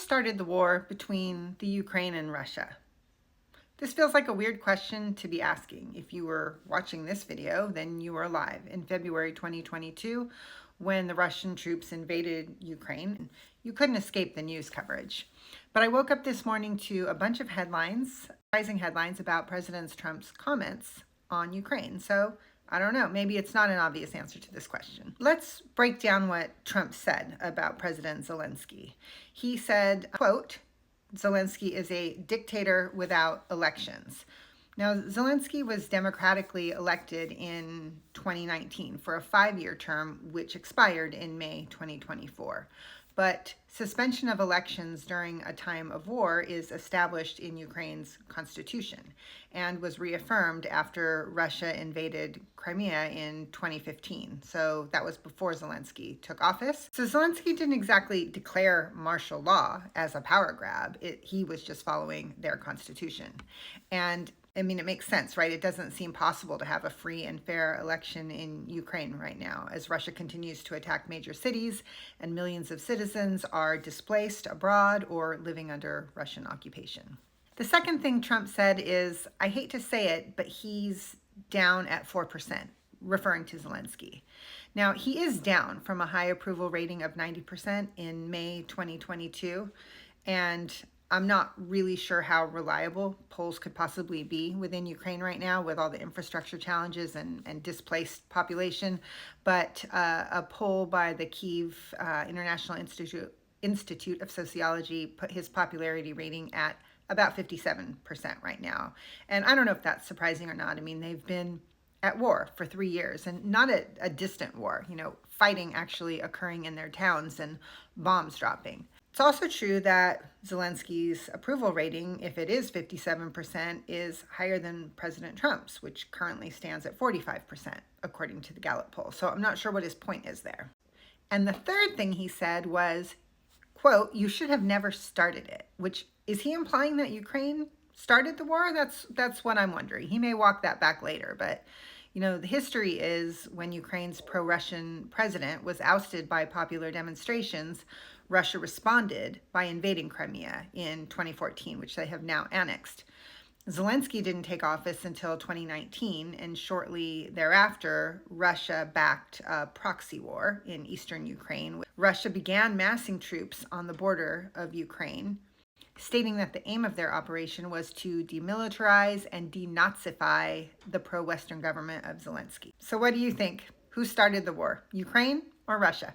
started the war between the Ukraine and Russia? This feels like a weird question to be asking. If you were watching this video, then you were alive in February 2022 when the Russian troops invaded Ukraine. You couldn't escape the news coverage. But I woke up this morning to a bunch of headlines, surprising headlines about President Trump's comments on Ukraine. So I don't know, maybe it's not an obvious answer to this question. Let's break down what Trump said about President Zelensky. He said, quote, Zelensky is a dictator without elections. Now, Zelensky was democratically elected in 2019 for a 5-year term, which expired in May 2024. But suspension of elections during a time of war is established in Ukraine's constitution and was reaffirmed after Russia invaded Crimea in 2015. So that was before Zelensky took office. So Zelensky didn't exactly declare martial law as a power grab. He was just following their constitution. And I mean, it makes sense, right? It doesn't seem possible to have a free and fair election in Ukraine right now as Russia continues to attack major cities and millions of citizens are displaced abroad or living under Russian occupation. The second thing Trump said is, I hate to say it, but he's down at 4%, referring to Zelensky. Now, he is down from a high approval rating of 90% in May 2022, and I'm not really sure how reliable polls could possibly be within Ukraine right now with all the infrastructure challenges and displaced population. But a poll by the Kyiv International Institute of Sociology put his popularity rating at about 57% right now. And I don't know if that's surprising or not. I mean, they've been at war for 3 years, and not a distant war, fighting actually occurring in their towns and bombs dropping. It's also true that Zelensky's approval rating, if it is 57%, is higher than President Trump's, which currently stands at 45%, according to the Gallup poll. So I'm not sure what his point is there. And the third thing he said was, quote, you should have never started it, which is he implying that Ukraine started the war? That's what I'm wondering. He may walk that back later, but the history is when Ukraine's pro-Russian president was ousted by popular demonstrations, Russia responded by invading Crimea in 2014, which they have now annexed. Zelensky didn't take office until 2019, and shortly thereafter, Russia backed a proxy war in eastern Ukraine. Russia began massing troops on the border of Ukraine, stating that the aim of their operation was to demilitarize and denazify the pro-Western government of Zelensky. So what do you think? Who started the war, Ukraine or Russia?